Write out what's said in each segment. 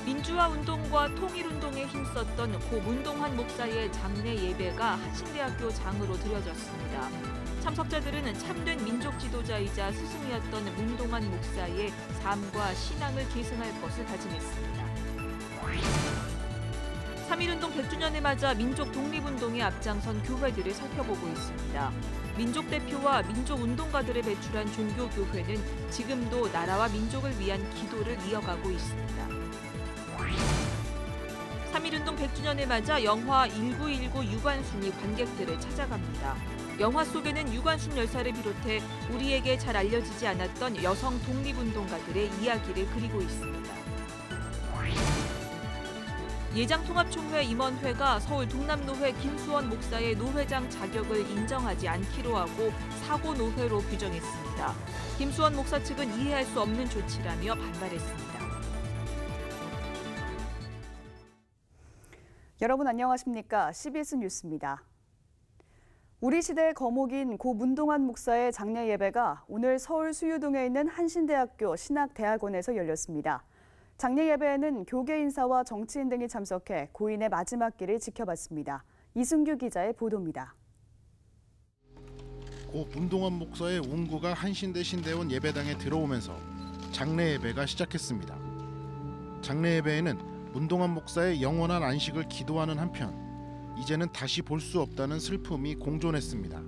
민주화 운동과 통일 운동에 힘썼던 고 문동환 목사의 장례 예배가 한신대학교 장으로 드려졌습니다. 참석자들은 참된 민족 지도자이자 스승이었던 문동환 목사의 삶과 신앙을 계승할 것을 다짐했습니다. 3.1운동 100주년을 맞아 민족 독립운동에 앞장선 교회들을 살펴보고 있습니다. 민족 대표와 민족 운동가들을 배출한 종교교회는 지금도 나라와 민족을 위한 기도를 이어가고 있습니다. 3.1운동 100주년을 맞아 영화 1919 유관순이 관객들을 찾아갑니다. 영화 속에는 유관순 열사를 비롯해 우리에게 잘 알려지지 않았던 여성 독립운동가들의 이야기를 그리고 있습니다. 예장통합총회 임원회가 서울 동남노회 김수원 목사의 노회장 자격을 인정하지 않기로 하고 사고노회로 규정했습니다. 김수원 목사 측은 이해할 수 없는 조치라며 반발했습니다. 여러분 안녕하십니까? CBS 뉴스입니다. 우리 시대의 거목인 고 문동환 목사의 장례 예배가 오늘 서울 수유동에 있는 한신대학교 신학대학원에서 열렸습니다. 장례 예배에는 교계 인사와 정치인 등이 참석해 고인의 마지막 길을 지켜봤습니다. 이승규 기자의 보도입니다. 고 문동환 목사의 운구가 한신대 신대원 예배당에 들어오면서 장례 예배가 시작했습니다. 장례 예배에는 문동환 목사의 영원한 안식을 기도하는 한편 이제는 다시 볼 수 없다는 슬픔이 공존했습니다.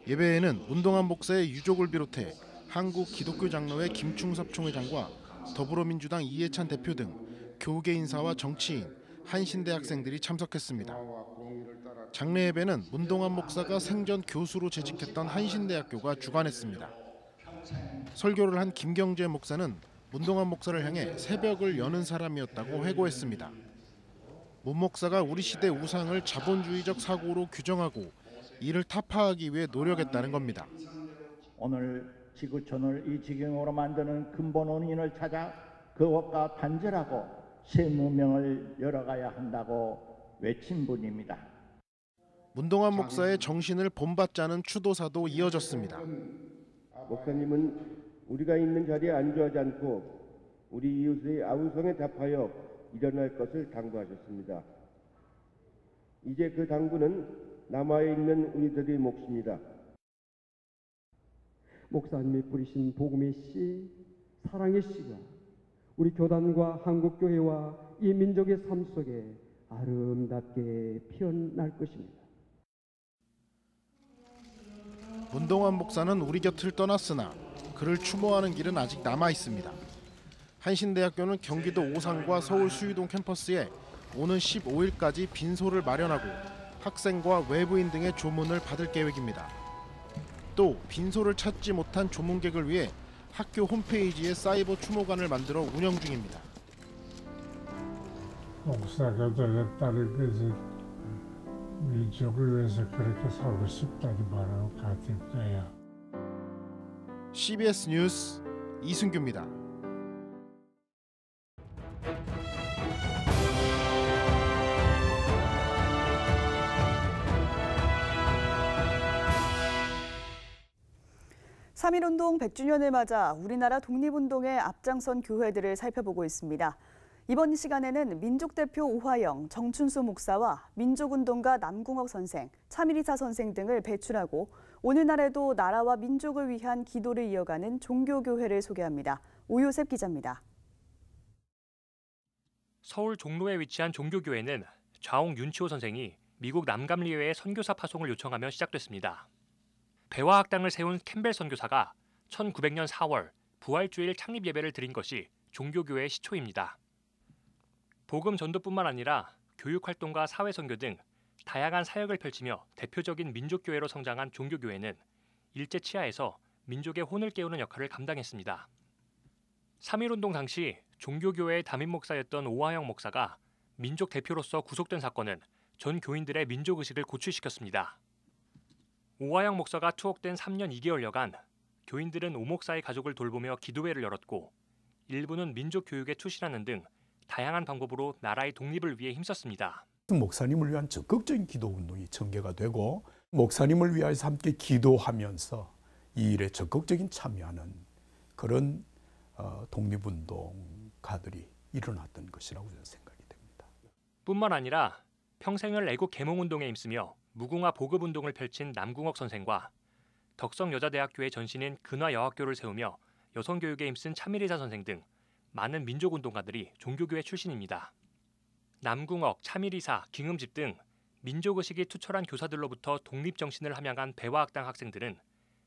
예배에는 문동환 목사의 유족을 비롯해 한국기독교장로회 김충섭 총회장과 더불어민주당 이해찬 대표 등 교계 인사와 정치인, 한신대 학생들이 참석했습니다. 장례 예배는 문동환 목사가 생전 교수로 재직했던 한신대학교가 주관했습니다. 설교를 한 김경재 목사는 문동환 목사를 향해 새벽을 여는 사람이었다고 회고했습니다. 문 목사가 우리 시대 우상을 자본주의적 사고로 규정하고 이를 타파하기 위해 노력했다는 겁니다. 오늘 지구촌을 이 지경으로 만드는 근본 원인을 찾아 그것과 단절하고 새 문명을 열어가야 한다고 외친 분입니다. 문동환 목사의 정신을 본받자는 추도사도 이어졌습니다. 목사님은 우리가 있는 자리에 안주하지 않고 우리 이웃의 아우성에 답하여 일어날 것을 당부하셨습니다. 이제 그 당부는 남아있는 우리들의 몫입니다. 목사님이 뿌리신 복음의 씨, 사랑의 씨가 우리 교단과 한국교회와 이 민족의 삶 속에 아름답게 피어날 것입니다. 문동환 목사는 우리 곁을 떠났으나 그를 추모하는 길은 아직 남아 있습니다. 한신대학교는 경기도 오산과 서울 수유동 캠퍼스에 오는 15일까지 빈소를 마련하고 학생과 외부인 등의 조문을 받을 계획입니다. 또 빈소를 찾지 못한 조문객을 위해 학교 홈페이지에 사이버 추모관을 만들어 운영 중입니다. 목사가 되겠다는 것은 민족을 위해서 그렇게 살고 싶다는 마음을 가질 거예요. CBS 뉴스 이승규입니다. (3.1운동) 100주년을 맞아 우리나라 독립운동에 앞장선 교회들을 살펴보고 있습니다. 이번 시간에는 민족대표 오화영, 정춘수 목사와 민족운동가 남궁옥 선생, 차미리사 선생 등을 배출하고 오늘날에도 나라와 민족을 위한 기도를 이어가는 종교교회를 소개합니다. 오요셉 기자입니다. 서울 종로에 위치한 종교교회는 좌옹 윤치호 선생이 미국 남감리회의 선교사 파송을 요청하며 시작됐습니다. 배화학당을 세운 캠벨 선교사가 1900년 4월 부활주일 창립 예배를 드린 것이 종교교회의 시초입니다. 복음 전도뿐만 아니라 교육활동과 사회선교 등 다양한 사역을 펼치며 대표적인 민족교회로 성장한 종교교회는 일제 치하에서 민족의 혼을 깨우는 역할을 감당했습니다. 3.1운동 당시 종교교회의 담임 목사였던 오화영 목사가 민족 대표로서 구속된 사건은 전 교인들의 민족의식을 고취시켰습니다. 오화영 목사가 투옥된 3년 2개월여간 교인들은 오 목사의 가족을 돌보며 기도회를 열었고 일부는 민족 교육에 투신하는 등 다양한 방법으로 나라의 독립을 위해 힘썼습니다. 목사님을 위한 적극적인 기도 운동이 전개가 되고 목사님을 위해서 함께 기도하면서 이 일에 적극적인 참여하는 그런 독립운동가들이 일어났던 것이라고 저는 생각이 됩니다. 뿐만 아니라 평생을 애국 계몽운동에 힘쓰며 무궁화 보급운동을 펼친 남궁옥 선생과 덕성여자대학교의 전신인 근화여학교를 세우며 여성교육에 힘쓴 차미리사 선생 등 많은 민족운동가들이 종교교회 출신입니다. 남궁옥, 차미리사, 김음집 등 민족의식이 투철한 교사들로부터 독립정신을 함양한 배화학당 학생들은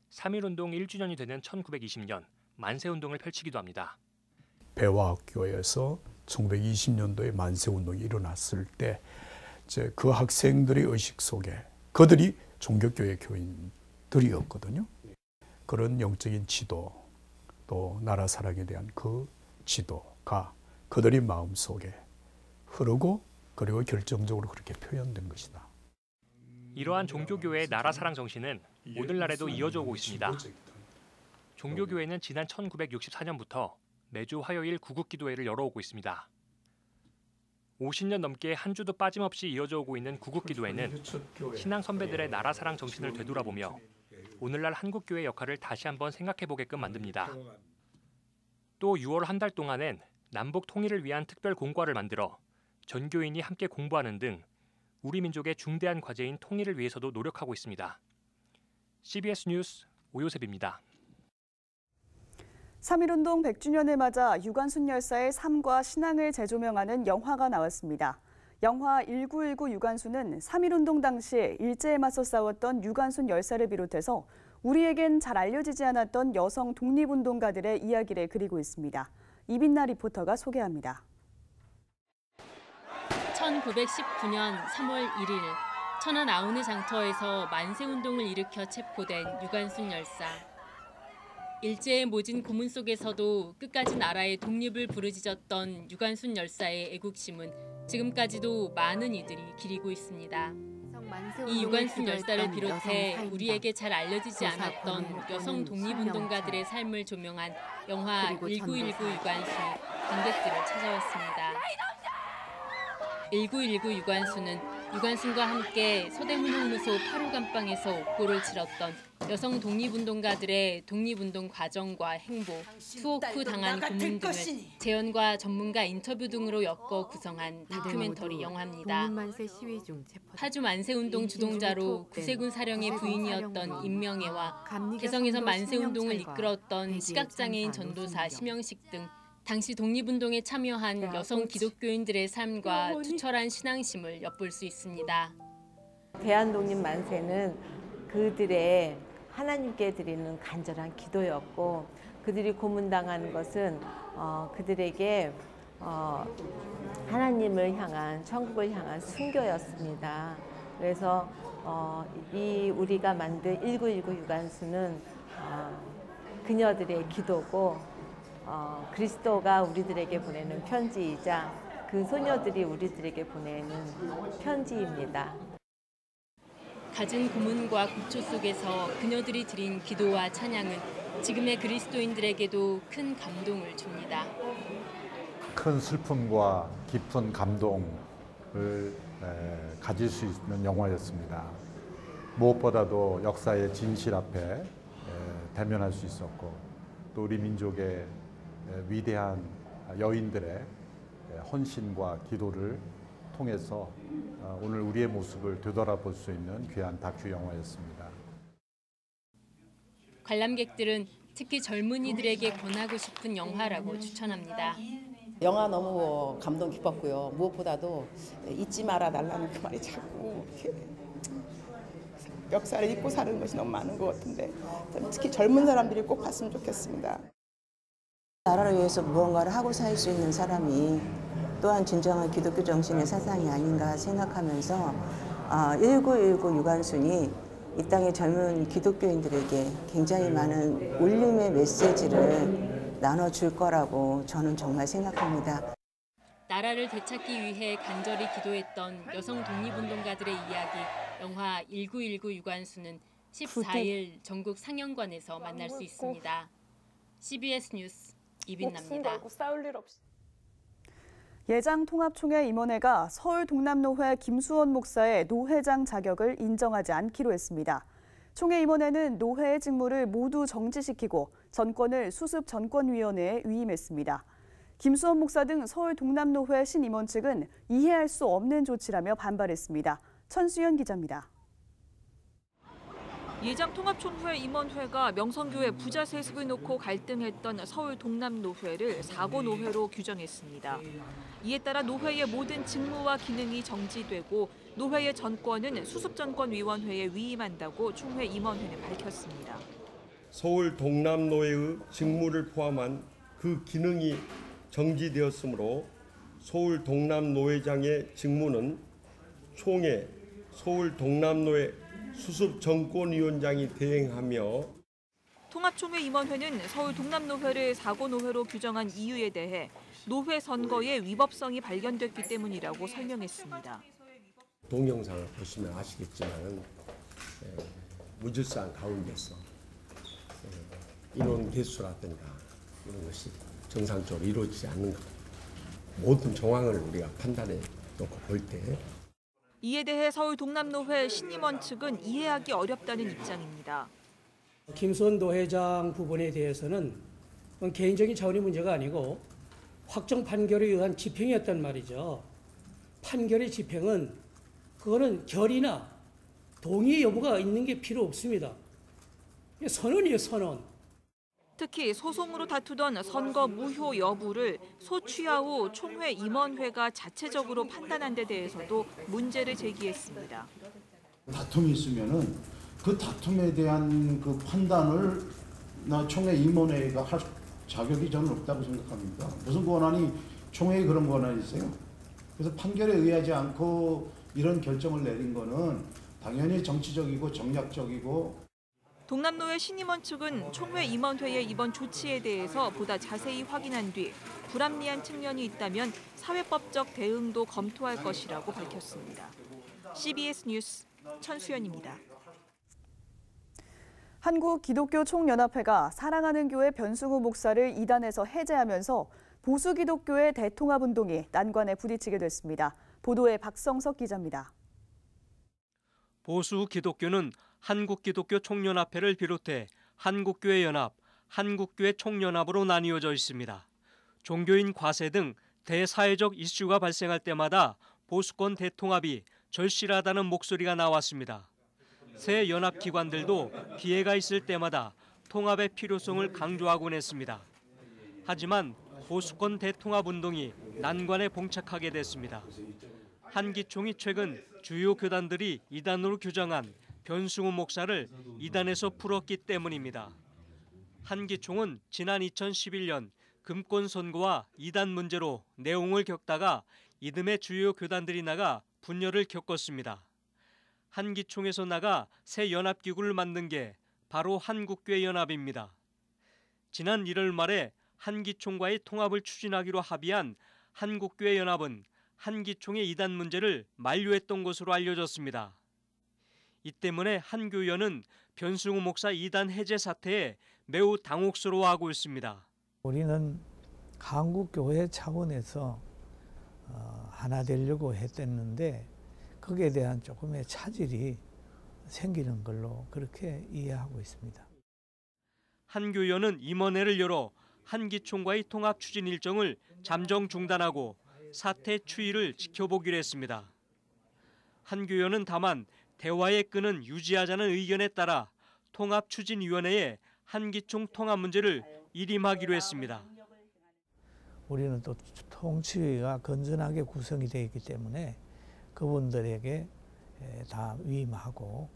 3.1운동 1주년이 되는 1920년 만세운동을 펼치기도 합니다. 배화학교에서 1920년도에 만세운동이 일어났을 때 그 학생들의 의식 속에 그들이 종교교회 교인들이었거든요. 그런 영적인 지도 또 나라 사랑에 대한 그 지도가 그들의 마음속에 흐르고 그리고 결정적으로 그렇게 표현된 것이다. 이러한 종교교회의 나라 사랑 정신은 오늘날에도 이어져 오고 있습니다. 종교교회는 지난 1964년부터 매주 화요일 구국기도회를 열어오고 있습니다. 50년 넘게 한 주도 빠짐없이 이어져 오고 있는 구국기도회는 신앙 선배들의 나라 사랑 정신을 되돌아보며 오늘날 한국교회 역할을 다시 한번 생각해보게끔 만듭니다. 또 6월 한 달 동안엔 남북 통일을 위한 특별 공과를 만들어 전교인이 함께 공부하는 등 우리 민족의 중대한 과제인 통일을 위해서도 노력하고 있습니다. CBS 뉴스 오요셉입니다. 3.1운동 100주년을 맞아 유관순 열사의 삶과 신앙을 재조명하는 영화가 나왔습니다. 영화 1919 유관순은 3.1운동 당시 일제에 맞서 싸웠던 유관순 열사를 비롯해서 우리에겐 잘 알려지지 않았던 여성 독립운동가들의 이야기를 그리고 있습니다. 이빈나 리포터가 소개합니다. 1919년 3월 1일 천안 아우느 장터에서 만세운동을 일으켜 체포된 유관순 열사. 일제의 모진 고문 속에서도 끝까지 나라의 독립을 부르짖었던 유관순 열사의 애국심은 지금까지도 많은 이들이 기리고 있습니다. 이 유관순 열사를 비롯해 우리에게 잘 알려지지 않았던 여성 독립운동가들의 삶을 조명한 영화 1919 유관순이 관객들을 찾아왔습니다. 1919 유관순은 유관순과 함께 서대문 형무소 8호 감방에서 옥고를 치렀던 여성 독립운동가들의 독립운동 과정과 행보, 투옥 후 당한 고문 등을 재연과 전문가 인터뷰 등으로 엮어 구성한 다큐멘터리 영화입니다. 파주 만세운동 주동자로 구세군 사령의 부인이었던 임명애와 개성에서 만세운동을 이끌었던 시각장애인 전도사 심영식 등 당시 독립운동에 참여한 여성 기독교인들의 삶과 투철한 신앙심을 엿볼 수 있습니다. 대한독립만세는 그들의 하나님께 드리는 간절한 기도였고 그들이 고문당한 것은 그들에게 하나님을 향한 천국을 향한 순교였습니다. 그래서 우리가 만든 1919 유관순은 그녀들의 기도고 그리스도가 우리들에게 보내는 편지이자 그 소녀들이 우리들에게 보내는 편지입니다. 갖은 고문과 고초 속에서 그녀들이 드린 기도와 찬양은 지금의 그리스도인들에게도 큰 감동을 줍니다. 큰 슬픔과 깊은 감동을 가질 수 있는 영화였습니다. 무엇보다도 역사의 진실 앞에 대면할 수 있었고 또 우리 민족의 위대한 여인들의 헌신과 기도를 통해서 오늘 우리의 모습을 되돌아볼 수 있는 귀한 다큐 영화였습니다. 관람객들은 특히 젊은이들에게 권하고 싶은 영화라고 추천합니다. 영화 너무 감동 깊었고요. 무엇보다도 잊지 말아 달라는 그 말이 자꾸 역사를 잊고 사는 것이 너무 많은 것 같은데 특히 젊은 사람들이 꼭 봤으면 좋겠습니다. 나라를 위해서 무언가를 하고 살 수 있는 사람이 또한 진정한 기독교 정신의 사상이 아닌가 생각하면서 1919 유관순이 이 땅의 젊은 기독교인들에게 굉장히 많은 울림의 메시지를 나눠줄 거라고 저는 정말 생각합니다. 나라를 되찾기 위해 간절히 기도했던 여성 독립운동가들의 이야기 영화 1919 유관순은 14일 전국 상영관에서 만날 수 있습니다. CBS 뉴스 이빈나입니다. 예장통합총회 임원회가 서울 동남노회 김수원 목사의 노회장 자격을 인정하지 않기로 했습니다. 총회 임원회는 노회의 직무를 모두 정지시키고 전권을 수습전권위원회에 위임했습니다. 김수원 목사 등 서울 동남노회 신임원 측은 이해할 수 없는 조치라며 반발했습니다. 천수연 기자입니다. 예장통합총회 임원회가 명성교회 부자 세습을 놓고 갈등했던 서울 동남노회를 사고노회로 규정했습니다. 이에 따라 노회의 모든 직무와 기능이 정지되고 노회의 전권은 수습전권위원회에 위임한다고 총회 임원회는 밝혔습니다. 서울 동남노회의 직무를 포함한 그 기능이 정지되었으므로 서울 동남노회장의 직무는 총회 서울 동남노회 수습정권위원장이 대행하며 통합총회 임원회는 서울 동남노회를 사고노회로 규정한 이유에 대해 노회 선거의 위법성이 발견됐기 때문이라고 설명했습니다. 동영상을 보시면 아시겠지만 무질서한 가운데서 인원 개수라든가 이런 것이 정상적으로 이루어지지 않는 것, 모든 정황을 우리가 판단해 놓고 볼 때 이에 대해 서울 동남노회 신임원 측은 이해하기 어렵다는 입장입니다. 김수원 노회장 부분에 대해서는 개인적인 차원의 문제가 아니고 확정 판결에 의한 집행이었단 말이죠. 판결의 집행은 그거는 결의나 동의 여부가 있는 게 필요 없습니다. 선언이에요, 선언. 특히 소송으로 다투던 선거 무효 여부를 소취하 후 총회 임원회가 자체적으로 판단한 데 대해서도 문제를 제기했습니다. 다툼이 있으면은 그 다툼에 대한 그 판단을 총회 임원회가 할 자격이 저는 없다고 생각합니다. 무슨 권한이 총회에 그런 권한이 있어요? 그래서 판결에 의하지 않고 이런 결정을 내린 거는 당연히 정치적이고 정략적이고. 동남노회 신임원 측은 총회 임원회의 이번 조치에 대해서 보다 자세히 확인한 뒤 불합리한 측면이 있다면 사회법적 대응도 검토할 것이라고 밝혔습니다. CBS 뉴스 천수연입니다. 한국기독교총연합회가 사랑하는 교회 변승우 목사를 이단에서 해제하면서 보수기독교의 대통합운동이 난관에 부딪히게 됐습니다. 보도에 박성석 기자입니다. 보수 기독교는 한국기독교 총연합회를 비롯해 한국교회 연합, 한국교회 총연합으로 나뉘어져 있습니다. 종교인 과세 등 대사회적 이슈가 발생할 때마다 보수권 대통합이 절실하다는 목소리가 나왔습니다. 새 연합기관들도 피해가 있을 때마다 통합의 필요성을 강조하곤 했습니다. 하지만 보수권 대통합운동이 난관에 봉착하게 됐습니다. 한기총이 최근 주요 교단들이 이단으로 규정한 변승우 목사를 이단에서 풀었기 때문입니다. 한기총은 지난 2011년 금권 선거와 이단 문제로 내홍을 겪다가 이듬해 주요 교단들이 나가 분열을 겪었습니다. 한기총에서 나가 새 연합기구를 만든 게 바로 한국교회 연합입니다. 지난 1월 말에 한기총과의 통합을 추진하기로 합의한 한국교회 연합은 한기총의 이단 문제를 만류했던 것으로 알려졌습니다. 이 때문에 한 교회는 변승우 목사 이단 해제 사태에 매우 당혹스러워하고 있습니다. 우리는 한국교회 차원에서 하나 되려고 했었는데 거기에 대한 조금의 차질이 생기는 걸로 그렇게 이해하고 있습니다. 한 교회는 임원회를 열어 한기총과의 통합 추진 일정을 잠정 중단하고 사태 추이를 지켜보기로 했습니다. 한 교회는 다만 대화의 끈은 유지하자는 의견에 따라 통합추진위원회에 한기총 통합 문제를 일임하기로 했습니다. 우리는 또 통치위가 건전하게 구성이 되어 있기 때문에 그분들에게 다 위임하고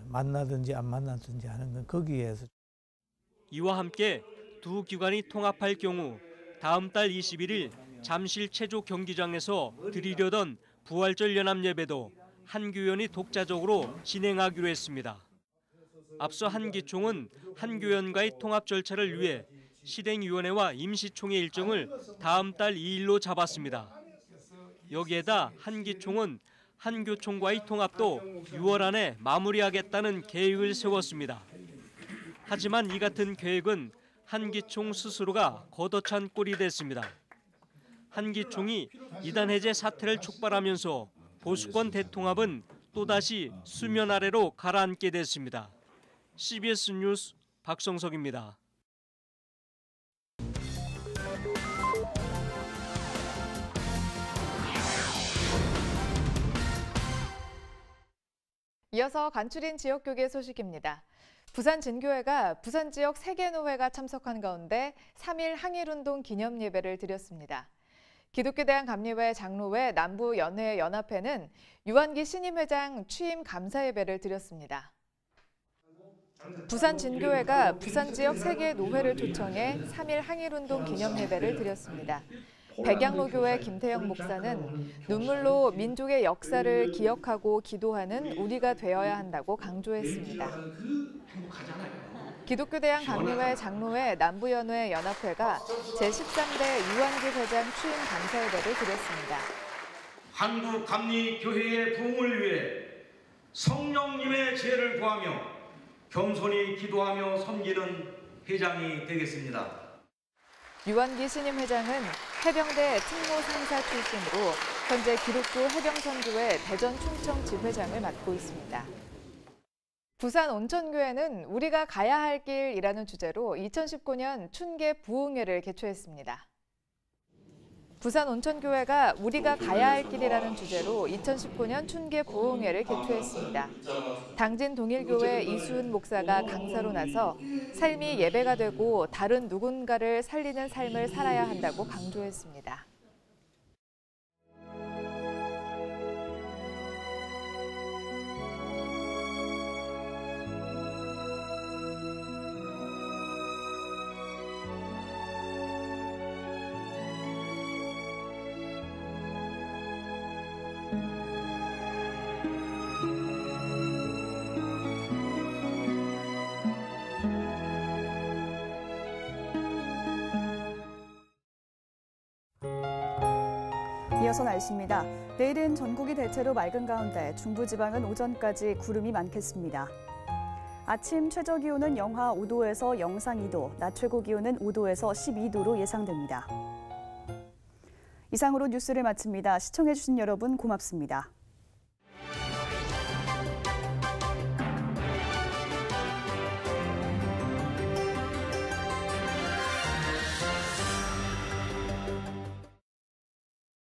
만나든지 안 만나든지 하는 건 거기에서. 이와 함께 두 기관이 통합할 경우 다음 달 21일 잠실 체조 경기장에서 드리려던 부활절 연합 예배도 한교연이 독자적으로 진행하기로 했습니다. 앞서 한기총은 한교연과의 통합 절차를 위해 실행위원회와 임시총회 일정을 다음 달 2일로 잡았습니다. 여기에다 한기총은 한 교총과의 통합도 6월 안에 마무리하겠다는 계획을 세웠습니다. 하지만 이 같은 계획은 한기총 스스로가 걷어찬 꼴이 됐습니다. 한기총이 이단 해제 사태를 촉발하면서 보수권 대통합은 또다시 수면 아래로 가라앉게 됐습니다. CBS 뉴스 박성석입니다. 이어서 간추린 지역교계 소식입니다. 부산 진교회가 부산 지역 세계노회가 참석한 가운데 3.1 항일운동 기념 예배를 드렸습니다. 기독교대한감리회 장로회 남부연회연합회는 유한기 신임회장 취임 감사 예배를 드렸습니다. 부산 진교회가 부산 지역 세계노회를 초청해 3.1 항일운동 기념 예배를 드렸습니다. 백양로교회 김태영 목사는 눈물로 민족의 역사를 기억하고 기도하는 우리가 되어야 한다고 강조했습니다. 기독교대한감리회 장로회 남부연회연합회가 제13대 유한기 회장 취임 감사 예배를 드렸습니다. 한국감리교회의 부흥을 위해 성령님의 지혜를 구하며 겸손히 기도하며 섬기는 회장이 되겠습니다. 유한기 신임 회장은 해병대 특무 상사 출신으로 현재 기독교 해병선교회 대전 충청 지회장을 맡고 있습니다. 부산 온천교회는 우리가 가야 할 길이라는 주제로 2019년 춘계 부흥회를 개최했습니다. 부산 온천교회가 우리가 가야 할 길이라는 주제로 2019년 춘계 부흥회를 개최했습니다. 당진 동일교회 이수은 목사가 강사로 나서 삶이 예배가 되고 다른 누군가를 살리는 삶을 살아야 한다고 강조했습니다. 이어서 날씨입니다. 내일은 전국이 대체로 맑은 가운데 중부지방은 오전까지 구름이 많겠습니다. 아침 최저 기온은 영하 5도에서 영상 2도, 낮 최고 기온은 5도에서 12도로 예상됩니다. 이상으로 뉴스를 마칩니다. 시청해주신 여러분 고맙습니다.